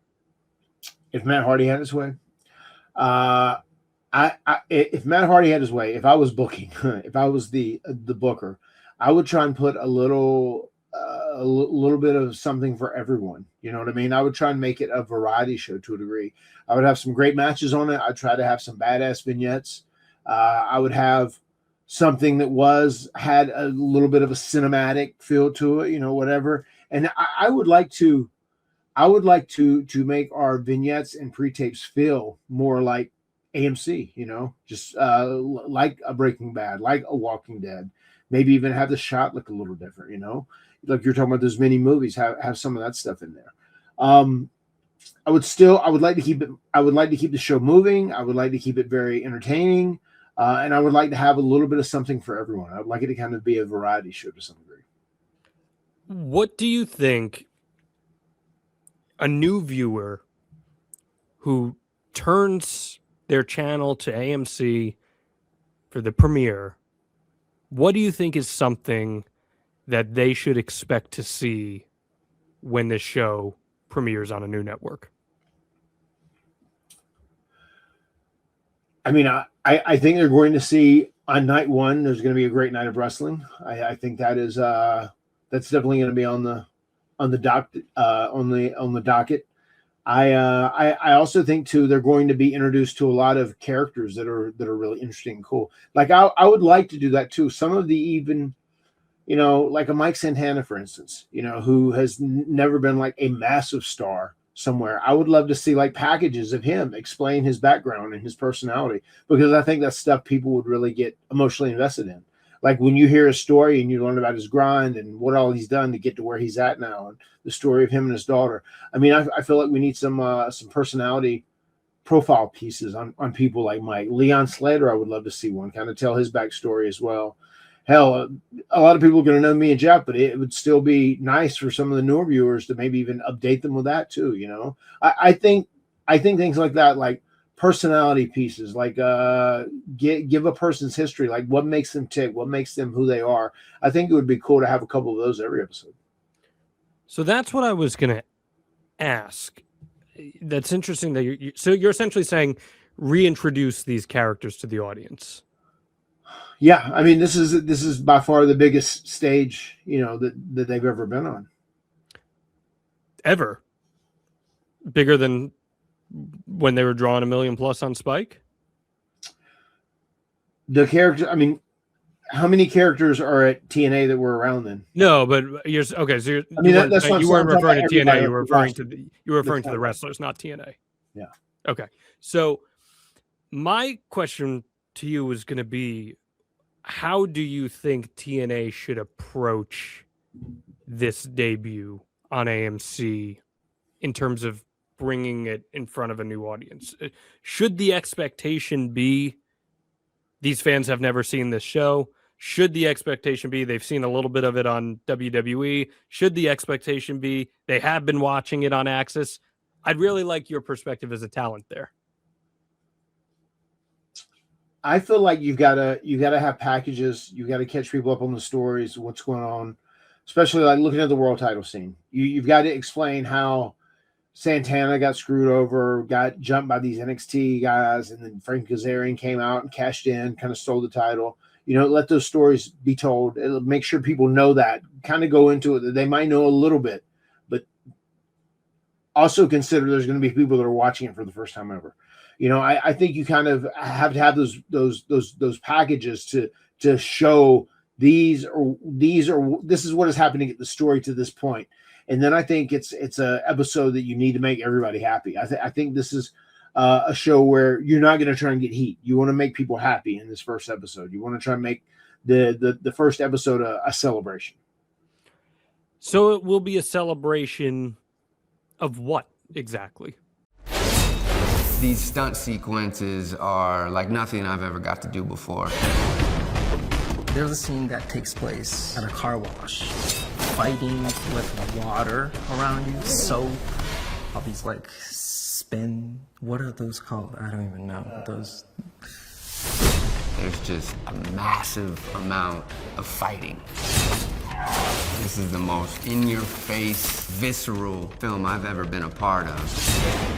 If Matt Hardy had his way, if Matt Hardy had his way, if I was booking, if I was the booker, I would try and put a little bit of something for everyone. You know what I mean? I would try and make it a variety show to a degree. I would have some great matches on it. I'd try to have some badass vignettes. I would have something that had a little bit of a cinematic feel to it, whatever. And I would like to make our vignettes and pre-tapes feel more like AMC, just like a Breaking Bad, like a Walking Dead. Maybe even have the shot look a little different, like you're talking about those mini movies, have some of that stuff in there. I would like to keep the show moving. I would like to keep it very entertaining. And I would like to have a little bit of something for everyone. I would like it to kind of be a variety show to some degree. What do you think a new viewer who turns their channel to AMC for the premiere, what do you think is something that they should expect to see when this show premieres on a new network? I mean, I think they're going to see on night one, there's going to be a great night of wrestling. I think that is that's definitely going to be on the docket. I also think too they're going to be introduced to a lot of characters that are really interesting and cool. Like I would like to do that too. Some of the even, like a Mike Santana, for instance, who has never been like a massive star somewhere. I would love to see like packages of him explain his background and his personality, because I think that's stuff people would really get emotionally invested in. Like when you hear a story and you learn about his grind and what all he's done to get to where he's at now, and the story of him and his daughter. I mean, I feel like we need some personality profile pieces on people like Mike. Leon Slater, I would love to see one, kind of tell his backstory as well. hell, a lot of people are going to know me and Jeff, but it would still be nice for some of the newer viewers to maybe even update them with that too. You know, I think things like that, like personality pieces, like give a person's history, like what makes them tick, what makes them who they are. I think it would be cool to have a couple of those every episode. So that's what I was going to ask. That's interesting that so you're essentially saying reintroduce these characters to the audience. Yeah, I mean, this is by far the biggest stage, you know, that they've ever been on. Ever. Bigger than when they were drawing 1 million plus on Spike? The character, I mean, how many characters are at TNA that were around then? No, but you're okay. So you're, I mean, that's what you weren't referring to TNA. You were referring to the wrestlers, not TNA. Yeah. Okay. So my question to you was going to be, how do you think TNA should approach this debut on AMC in terms of bringing it in front of a new audience? Should the expectation be these fans have never seen this show? Should the expectation be they've seen a little bit of it on WWE? Should the expectation be they have been watching it on Axis? I'd really like your perspective as a talent there. I feel like you gotta have packages. You gotta catch people up on the stories, what's going on, especially like looking at the world title scene. You've got to explain how Santana got screwed over, got jumped by these NXT guys, and then Frank Kazarian came out and cashed in, kind of stole the title. You know, let those stories be told. It'll make sure people know that. Kind of go into it that they might know a little bit, but also consider there's going to be people that are watching it for the first time ever. You know, I think you kind of have to have those packages to show this is what is happening at the story to this point. And then I think it's a episode that you need to make everybody happy. I think this is a show where you're not going to try and get heat. You want to make people happy in this first episode. You want to try and make the first episode a celebration. So it will be a celebration of what exactly? These stunt sequences are like nothing I've ever got to do before. There's a scene that takes place at a car wash, fighting with water around you, soap, all these like spin, what are those called? I don't even know. Those. There's just a massive amount of fighting. This is the most in-your-face, visceral film I've ever been a part of.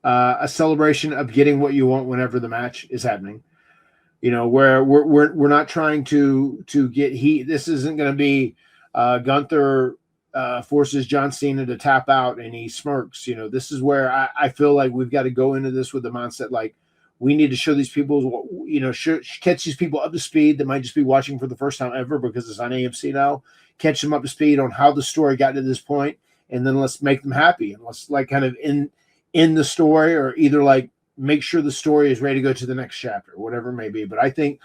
A celebration of getting what you want whenever the match is happening. You know, where we're not trying to get heat. This isn't going to be Gunther forces John Cena to tap out and he smirks. You know, this is where I feel like we've got to go into this with the mindset like we need to show these people, you know, catch these people up to speed that might just be watching for the first time ever because it's on AMC now. Catch them up to speed on how the story got to this point, and then let's make them happy and let's like kind of in the story, or either like make sure the story is ready to go to the next chapter, whatever it may be. But I think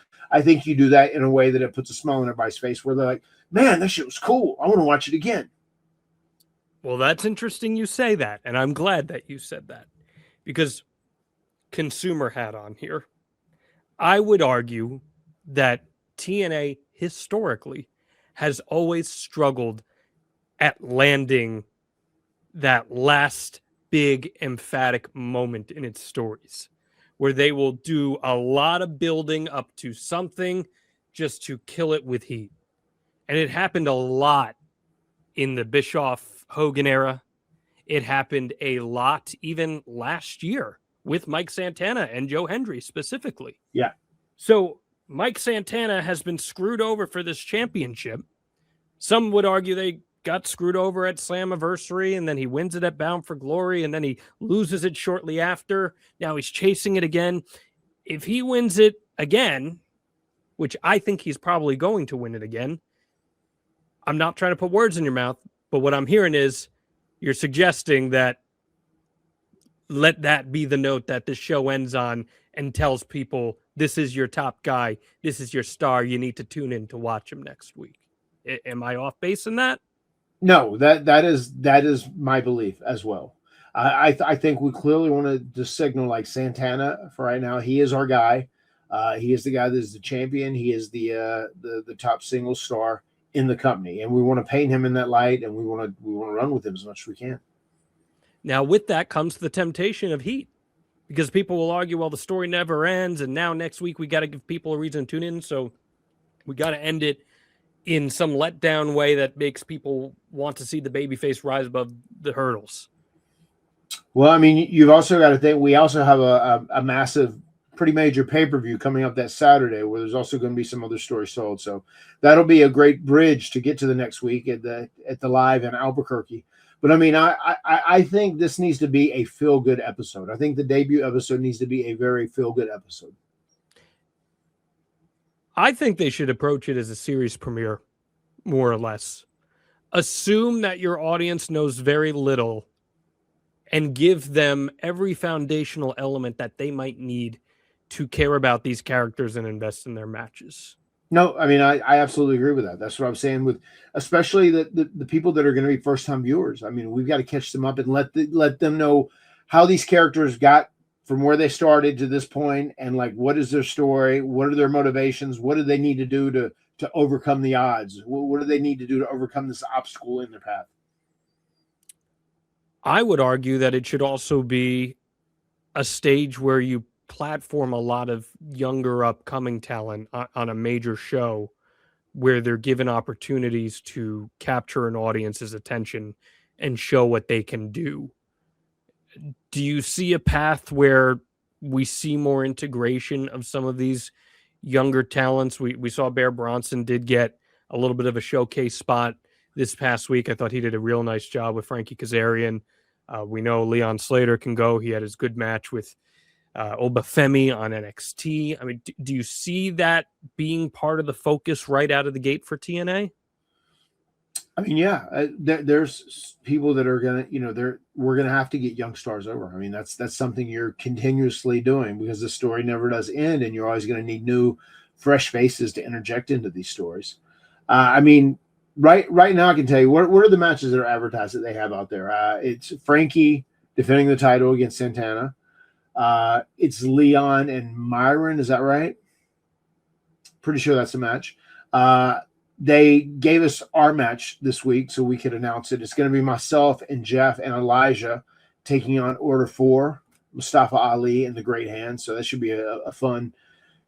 you do that in a way that it puts a smile on everybody's face where they're like, man, that shit was cool. I want to watch it again. Well, that's interesting you say that. And I'm glad that you said that because consumer hat on here. I would argue that TNA historically has always struggled at landing that last big emphatic moment in its stories where they will do a lot of building up to something just to kill it with heat. And it happened a lot in the Bischoff Hogan era. It happened a lot even last year with Mike Santana and Joe Hendry specifically. Yeah. So Mike Santana has been screwed over for this championship. Some would argue they got screwed over at Slammiversary, and then he wins it at Bound for Glory, and then he loses it shortly after. Now he's chasing it again. If he wins it again, which I think he's probably going to win it again, I'm not trying to put words in your mouth, but what I'm hearing is you're suggesting that let that be the note that this show ends on and tells people this is your top guy, this is your star, you need to tune in to watch him next week. Am I off base in that? No, that is my belief as well. I think we clearly want to signal like Santana for right now. He is our guy. He is the guy that is the champion. He is the top single star in the company, and we want to paint him in that light, and we want to run with him as much as we can. Now, with that comes the temptation of heat, because people will argue, well, the story never ends, and now next week we got to give people a reason to tune in, so we got to end it in some letdown way that makes people want to see the babyface rise above the hurdles. Well, I mean, you've also got to think we also have a massive, pretty major pay-per-view coming up that Saturday where there's also going to be some other stories told. So that'll be a great bridge to get to the next week at the live in Albuquerque. But I mean, I think this needs to be a feel-good episode. I think the debut episode needs to be a very feel-good episode. I think they should approach it as a series premiere, more or less. Assume that your audience knows very little and give them every foundational element that they might need to care about these characters and invest in their matches. No, I mean, I absolutely agree with that. That's what I'm saying, with especially the people that are going to be first-time viewers. I mean, we've got to catch them up and let them know how these characters got from where they started to this point, and like, what is their story? What are their motivations? What do they need to do to overcome the odds? What do they need to do to overcome this obstacle in their path? I would argue that it should also be a stage where you platform a lot of younger upcoming talent on a major show, where they're given opportunities to capture an audience's attention and show what they can do. Do you see a path where we see more integration of some of these younger talents? We saw Bear Bronson did get a little bit of a showcase spot this past week. I thought he did a real nice job with Frankie Kazarian. We know Leon Slater can go. He had his good match with Obafemi on NXT. I mean, do you see that being part of the focus right out of the gate for TNA? I mean, yeah, there's people that are gonna, we're gonna have to get young stars over. I mean, that's something you're continuously doing because the story never does end, and you're always going to need new, fresh faces to interject into these stories. I mean, right now, I can tell you what are the matches that are advertised that they have out there. It's Frankie defending the title against Santana. It's Leon and Myron. Is that right? Pretty sure that's the match. They gave us our match this week so we could announce it. It's going to be myself and Jeff and Elijah taking on Order 4, Mustafa Ali and the Great Hand. So that should be a fun,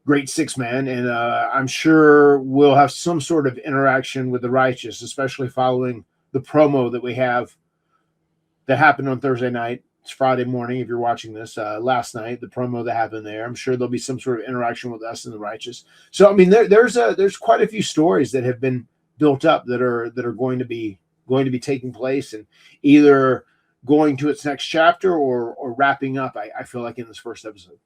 great six-man. And I'm sure we'll have some sort of interaction with the Righteous, especially following the promo that we have that happened on Thursday night. It's Friday morning if you're watching this. Last night, the promo that happened there, I'm sure there'll be some sort of interaction with us and the Righteous. So I mean, there's quite a few stories that have been built up that are going to be taking place and either going to its next chapter or wrapping up. I feel like in this first episode.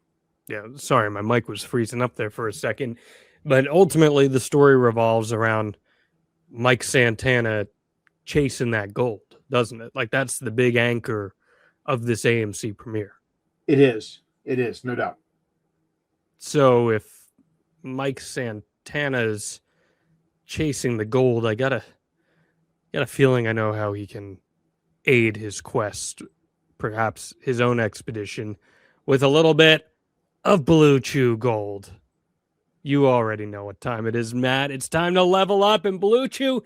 Yeah, sorry, my mic was freezing up there for a second, but ultimately the story revolves around Mike Santana chasing that gold, doesn't it? Like that's the big anchor of this AMC premiere. It is, no doubt. So if Mike Santana's chasing the gold, I got a feeling I know how he can aid his quest, perhaps his own expedition, with a little bit of Blue Chew Gold. You already know what time it is, Matt. It's time to level up, and Blue Chew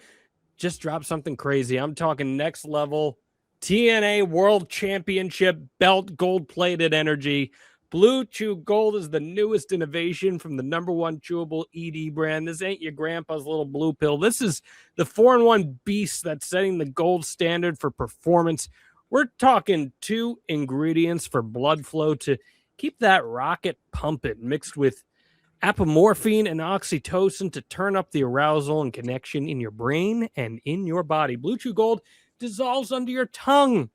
just dropped something crazy. I'm talking next level TNA World Championship belt, gold-plated energy. Blue Chew Gold is the newest innovation from the #1 chewable ED brand. This ain't your grandpa's little blue pill. This is the 4-in-1 beast that's setting the gold standard for performance. We're talking 2 ingredients for blood flow to keep that rocket pumping, mixed with apomorphine and oxytocin to turn up the arousal and connection in your brain and in your body. Blue Chew Gold dissolves under your tongue,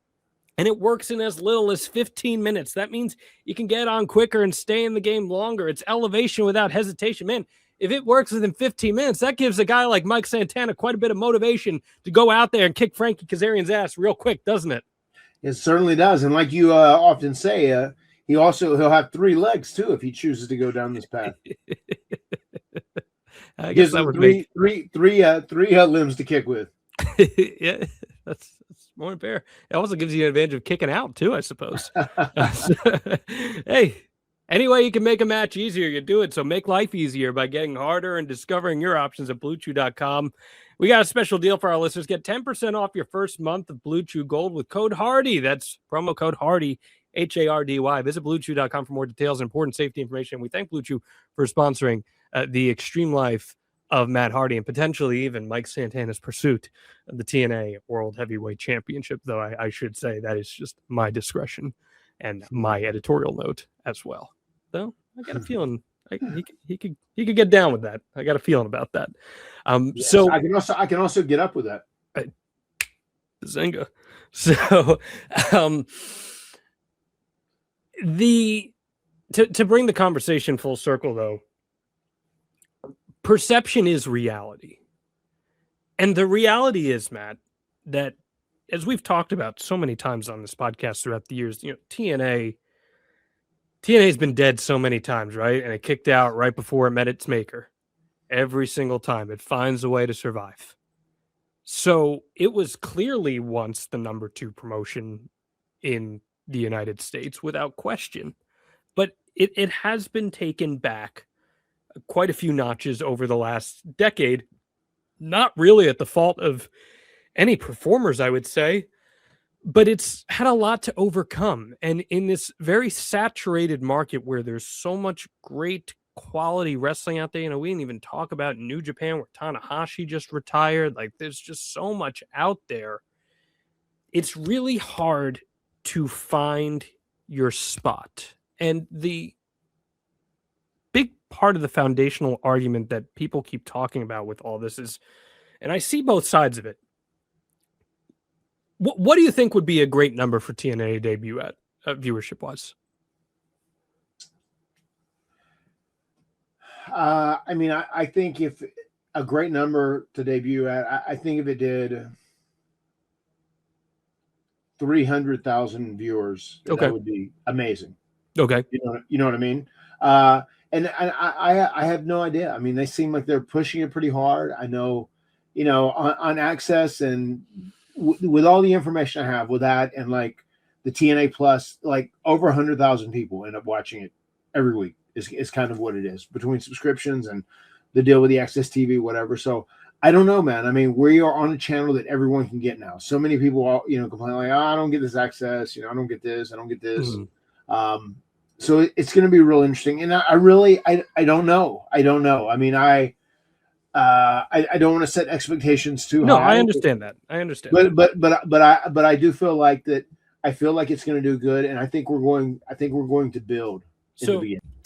and it works in as little as 15 minutes. That means you can get on quicker and stay in the game longer. It's elevation without hesitation. Man, if it works within 15 minutes, that gives a guy like Mike Santana quite a bit of motivation to go out there and kick Frankie Kazarian's ass real quick, doesn't it? It certainly does. And like you often say, he'll have 3 legs too if he chooses to go down this path. I guess that would make three limbs to kick with. Yeah, that's more than fair. It also gives you an advantage of kicking out too, I suppose. Hey, any way you can make a match easier, you do it. So make life easier by getting harder and discovering your options at BlueChew.com. We got a special deal for our listeners. Get 10% off your first month of Blue Chew Gold with code HARDY. That's promo code HARDY, HARDY. Visit BlueChew.com for more details and important safety information. We thank Blue Chew for sponsoring the extreme life of Matt Hardy and potentially even Mike Santana's pursuit of the TNA World Heavyweight Championship, though I should say that is just my discretion and my editorial note as well. Though I got a feeling he could get down with that. I got a feeling about that. Yes, So I can also get up with that. Zinga. So to bring the conversation full circle, though, perception is reality. And the reality is, Matt, that as we've talked about so many times on this podcast throughout the years, TNA has been dead so many times, right? And it kicked out right before it met its maker. Every single time it finds a way to survive. So it was clearly once the number 2 promotion in the United States without question. But it has been taken back quite a few notches over the last decade, not really at the fault of any performers, I would say, but it's had a lot to overcome. And in this very saturated market where there's so much great quality wrestling out there, we didn't even talk about New Japan where Tanahashi just retired. Like, there's just so much out there. It's really hard to find your spot. And the big part of the foundational argument that people keep talking about with all this is, and I see both sides of it. What do you think would be a great number for TNA to debut at, viewership wise? I think if a great number to debut at, I think if it did 300,000 viewers, okay, that would be amazing. Okay. You know what I mean? And I have no idea. I mean, they seem like they're pushing it pretty hard. I know, on Access and with all the information I have with that and like the TNA Plus, like over 100,000 people end up watching it every week is kind of what it is between subscriptions and the deal with the Access TV, whatever. So I don't know, man. I mean, we are on a channel that everyone can get now. So many people, complain like, oh, I don't get this access. I don't get this. I don't get this. Mm-hmm. So it's going to be real interesting. And I really don't know. I don't know. I mean, I don't want to set expectations too high. No, I understand that. I understand. But I do feel like that. I feel like it's going to do good, and I think we're going to build.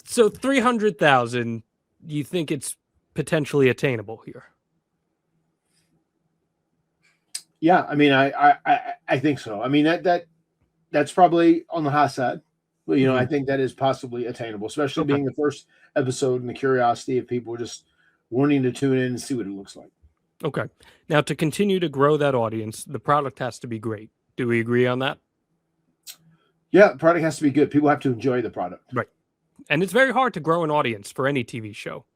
So 300,000. You think it's potentially attainable here? Yeah, I mean, I think so. I mean that's probably on the high side. But, Mm-hmm. I think that is possibly attainable, especially being the first episode and the curiosity of people just wanting to tune in and see what it looks like. Okay. Now, to continue to grow that audience, the product has to be great. Do we agree on that? Yeah, the product has to be good. People have to enjoy the product. Right. And it's very hard to grow an audience for any TV show.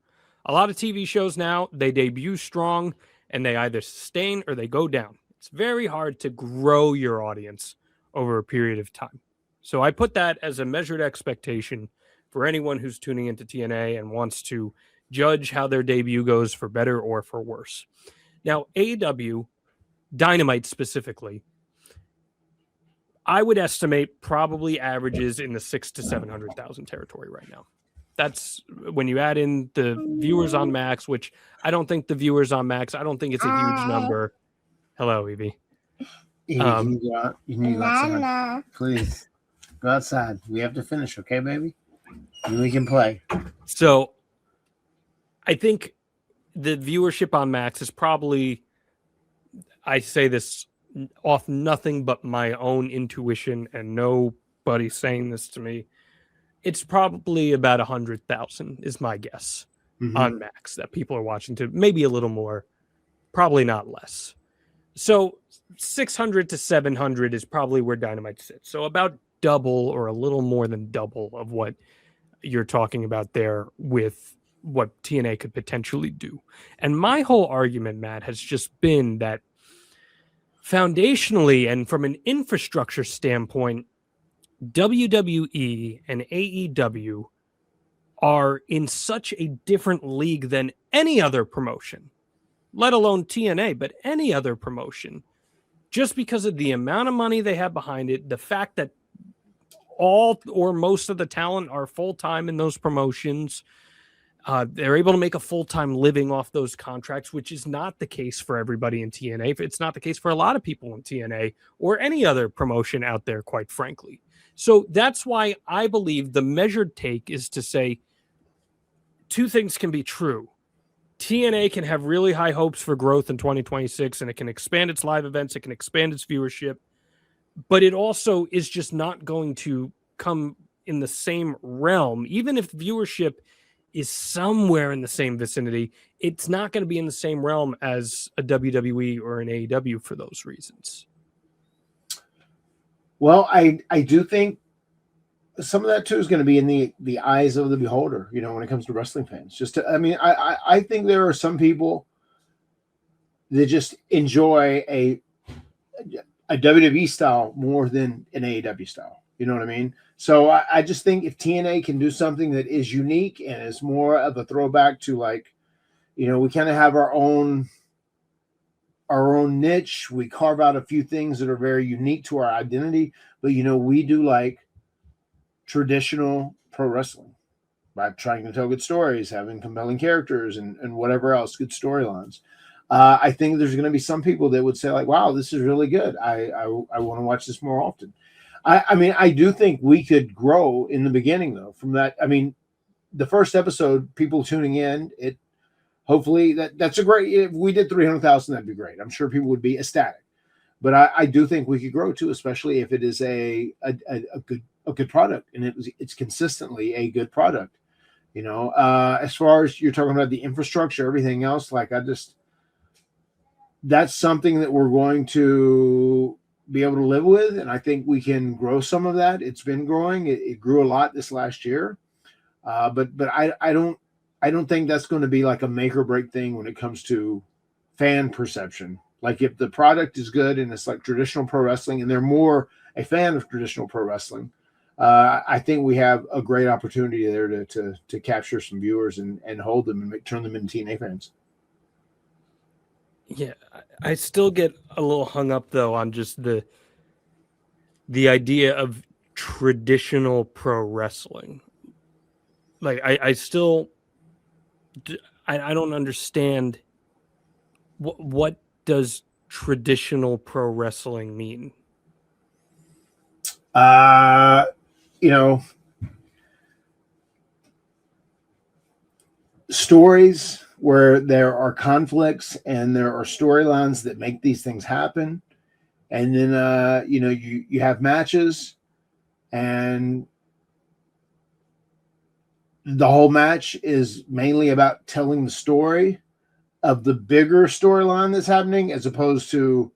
A lot of TV shows now, they debut strong and they either sustain or they go down. It's very hard to grow your audience over a period of time. So I put that as a measured expectation for anyone who's tuning into TNA and wants to judge how their debut goes for better or for worse. Now, AEW, Dynamite specifically, I would estimate probably averages in the 600,000 to 700,000 territory right now. That's when you add in the viewers on Max, which I don't think the viewers on Max, I don't think it's a huge number. Hello, Evie. You can go outside. Please go outside. We have to finish, okay, baby? And we can play. So I think the viewership on Max is probably, I say this off nothing but my own intuition and nobody saying this to me, it's probably about 100,000 is my guess on Max that people are watching, to maybe a little more, probably not less. So 600 to 700 is probably where Dynamite sits. So about double or a little more than double of what you're talking about there with what TNA could potentially do. And my whole argument, Matt, has just been that foundationally and from an infrastructure standpoint, WWE and AEW are in such a different league than any other promotion, let alone TNA, but any other promotion, just because of the amount of money they have behind it, the fact that all or most of the talent are full-time in those promotions. They're able to make a full-time living off those contracts, which is not the case for everybody in TNA. It's not the case for a lot of people in TNA or any other promotion out there, quite frankly. So that's why I believe the measured take is to say two things can be true. TNA can have really high hopes for growth in 2026, and it can expand its live events, it can expand its viewership, but it also is just not going to come in the same realm. Even if viewership is somewhere in the same vicinity, it's not going to be in the same realm as a WWE or an AEW for those reasons. Well, I do think some of that too is going to be in the eyes of the beholder, you know, when it comes to wrestling fans. I think there are some people that just enjoy a WWE style more than an AEW style. You know what I mean? So I just think if TNA can do something that is unique and is more of a throwback to, like, you know, we kind of have our own niche. We carve out a few things that are very unique to our identity, but, you know, we do like traditional pro wrestling by trying to tell good stories, having compelling characters and whatever else, good storylines. I think there's going to be some people that would say, like, wow, this is really good. I want to watch this more often. I mean, I do think we could grow in the beginning, though, from that. I mean, the first episode, people tuning in, it hopefully that's a great, if we did 300,000, that'd be great. I'm sure people would be ecstatic. But I do think we could grow too, especially if it is a good product and it's consistently a good product. You know, as far as you're talking about the infrastructure, everything else, like, that's something that we're going to be able to live with, and I think we can grow some of that. It's been growing. It grew a lot this last year, but I don't think that's going to be like a make or break thing when it comes to fan perception. Like, if the product is good and it's like traditional pro wrestling, and they're more a fan of traditional pro wrestling, I think we have a great opportunity there to capture some viewers and hold them and turn them into TNA fans. Yeah, I still get a little hung up, though, on just the idea of traditional pro wrestling. Like, I still I don't understand what does traditional pro wrestling mean? You know, stories where there are conflicts and there are storylines that make these things happen. And then, you know, you have matches, and the whole match is mainly about telling the story of the bigger storyline that's happening, as opposed to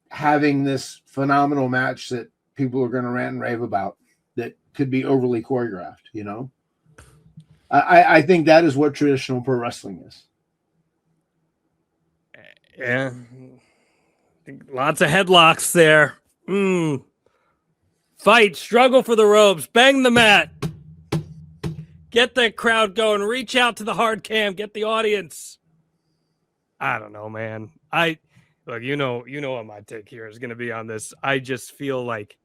having this phenomenal match that people are going to rant and rave about that could be overly choreographed, you know? I think that is what traditional pro wrestling is. Yeah. Lots of headlocks there. Fight, struggle for the ropes, bang the mat. Get the crowd going, reach out to the hard cam, get the audience. I don't know, man. Look, you know what my take here is going to be on this. I just feel like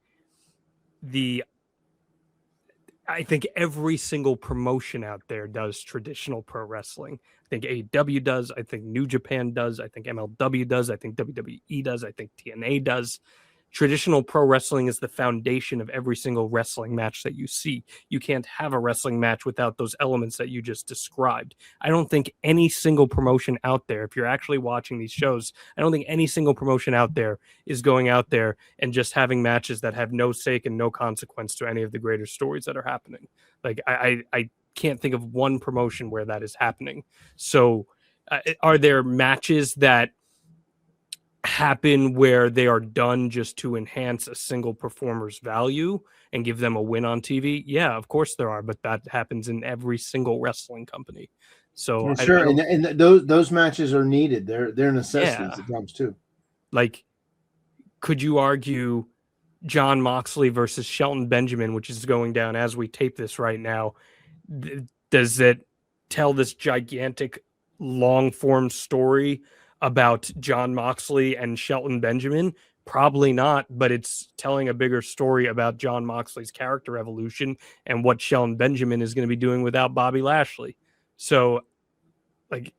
I think every single promotion out there does traditional pro wrestling. I think AEW does. I think New Japan does. I think MLW does. I think WWE does. I think TNA does. Traditional pro wrestling is the foundation of every single wrestling match that you see. You can't have a wrestling match without those elements that you just described. I don't think any single promotion out there, if you're actually watching these shows, I don't think any single promotion out there is going out there and just having matches that have no stake and no consequence to any of the greater stories that are happening. Like, I can't think of one promotion where that is happening. So are there matches that happen where they are done just to enhance a single performer's value and give them a win on TV? Yeah, of course there are, but that happens in every single wrestling company. So sure, and those matches are needed. They're necessities Yeah. at times too. like, could you argue John Moxley versus Shelton Benjamin, which is going down as we tape this right now? Does it tell this gigantic long form story about John Moxley and Shelton Benjamin? Probably not, but it's telling a bigger story about John Moxley's character evolution and what Shelton Benjamin is going to be doing without Bobby Lashley. So, like,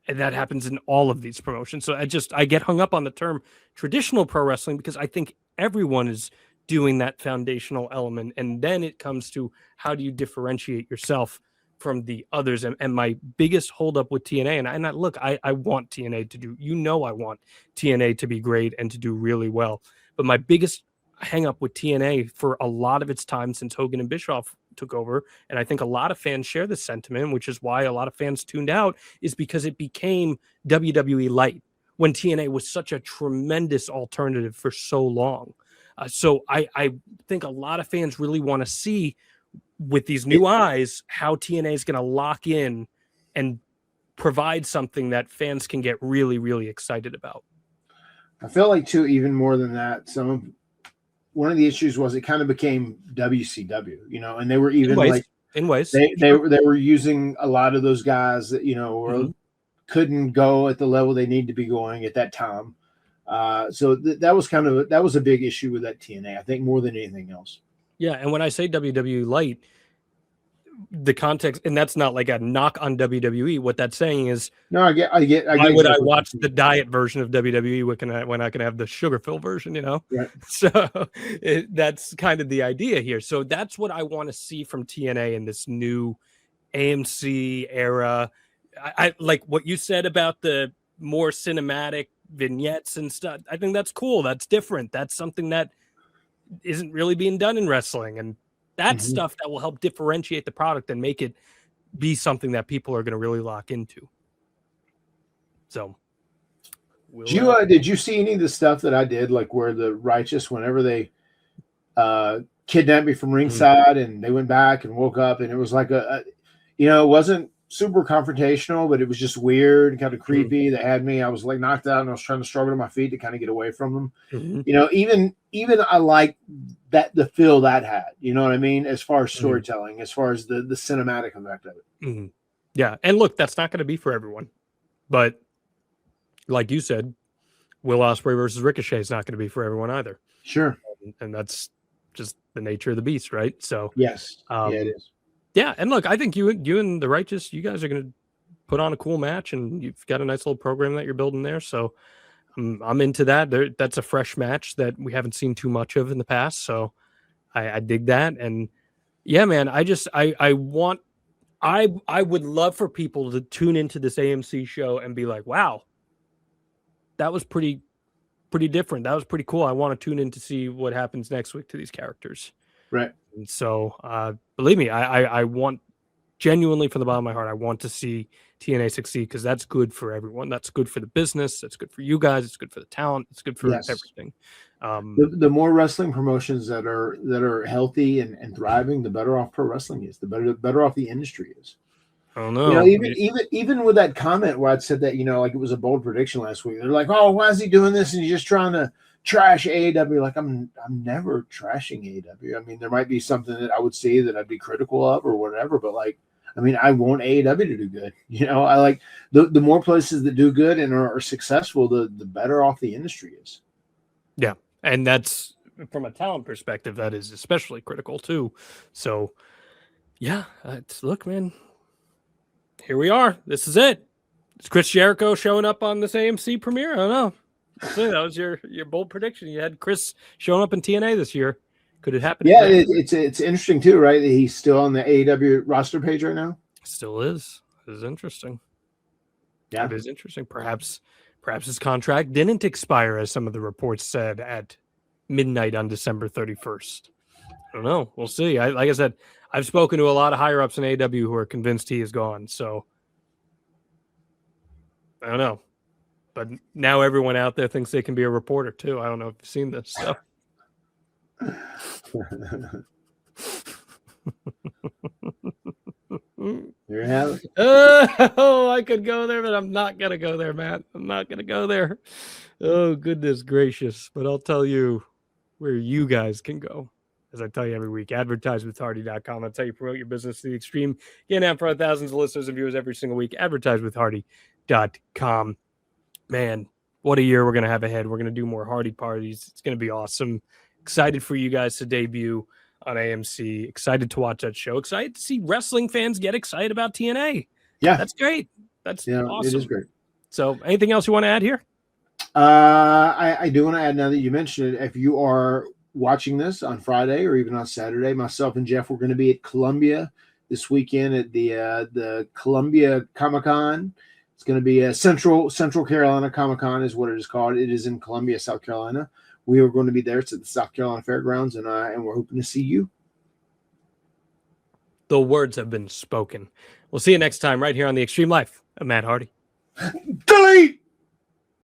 and that happens in all of these promotions. So I get hung up on the term traditional pro wrestling because I think everyone is doing that foundational element. And then it comes to how do you differentiate yourself from the others? And my biggest holdup with TNA, and look, I want TNA to do, I want TNA to be great and to do really well. But my biggest hang up with TNA for a lot of its time since Hogan and Bischoff took over, and I think a lot of fans share this sentiment, which is why a lot of fans tuned out, is because it became WWE light when TNA was such a tremendous alternative for so long. So I think a lot of fans really want to see with these new eyes how TNA is going to lock in and provide something that fans can get really, really excited about. I feel like too, even more than that, one of the issues was it kind of became WCW, and they were even in ways they were using a lot of those guys that couldn't go at the level they need to be going at that time. So that was a big issue with that TNA, I think, more than anything else. Yeah, and when I say WWE light, the context, and that's not like a knock on WWE. What that's saying is, no, I get. Why would I watch the diet version of WWE when I can have the sugar-filled version? Right. So that's kind of the idea here. So that's what I want to see from TNA in this new AMC era. I like what you said about the more cinematic vignettes and stuff. I think that's cool. That's different. That's something that isn't really being done in wrestling, and that's stuff that will help differentiate the product and make it be something that people are going to really lock into. So did you see any of the stuff that I did, like where the Righteous, whenever they kidnapped me from ringside and they went back and woke up, and it was like it wasn't super confrontational, but it was just weird and kind of creepy. They had me, I was like knocked out, and I was trying to struggle to my feet to kind of get away from them. Even I like that, the feel that had, you know what I mean, as far as storytelling, as far as the cinematic effect of it. Yeah, and look, that's not going to be for everyone, but like you said, Will Ospreay versus Ricochet is not going to be for everyone either. Sure. And that's just the nature of the beast, right? So yes, it is. Yeah, and look, I think you and the Righteous, you guys are going to put on a cool match, and you've got a nice little program that you're building there. So I'm into that. That's a fresh match that we haven't seen too much of in the past. So I dig that. And yeah, man, I would love for people to tune into this AMC show and be like, wow, that was pretty different. That was pretty cool. I want to tune in to see what happens next week to these characters. Right. And so, believe me, I want, genuinely from the bottom of my heart, I want to see TNA succeed, because that's good for everyone. That's good for the business. That's good for you guys. It's good for the talent. It's good for everything. The more wrestling promotions that are healthy and thriving, the better off pro wrestling is. The better off the industry is. I don't know. Even with that comment where I'd said that, like it was a bold prediction last week. They're like, "Oh, why is he doing this? And he's just trying to trash AEW." Like, I'm never trashing AEW. I mean, there might be something that I would see that I'd be critical of or whatever, but like, I mean, I want AEW to do good. I like the more places that do good and are successful, the better off the industry is. Yeah, and that's from a talent perspective, that is especially critical too. So, yeah, look, man, here we are. This is it. It's Chris Jericho showing up on this AMC premiere. I don't know. So that was your bold prediction. You had Chris showing up in TNA this year. Could it happen? Yeah, it's interesting too, right? That he's still on the AEW roster page right now. Still is. It is interesting. Yeah, it is interesting. Perhaps his contract didn't expire, as some of the reports said, at midnight on December 31st. I don't know. We'll see. Like I said, I've spoken to a lot of higher ups in AEW who are convinced he is gone. So I don't know. But now everyone out there thinks they can be a reporter too. I don't know if you've seen this. So. Mm. There you have it. Oh, I could go there, but I'm not going to go there, Matt. I'm not going to go there. Oh, goodness gracious. But I'll tell you where you guys can go. As I tell you every week, advertisewithhardy.com. That's how you promote your business to the extreme. Get out in front of thousands of listeners and viewers every single week. Advertisewithhardy.com. Man, what a year we're going to have ahead. We're going to do more Hardy parties. It's going to be awesome. Excited for you guys to debut on AMC. Excited to watch that show. Excited to see wrestling fans get excited about TNA. Yeah. That's great. That's awesome. It is great. So anything else you want to add here? I do want to add, now that you mentioned it, if you are watching this on Friday or even on Saturday, myself and Jeff, we're going to be at Columbia this weekend at the Columbia Comic-Con. It's going to be a Central Carolina Comic-Con is what it is called. It is in Columbia, South Carolina. We are going to be there. It's at the South Carolina Fairgrounds, and we're hoping to see you. The words have been spoken. We'll see you next time right here on The Extreme Life of Matt Hardy. Delete!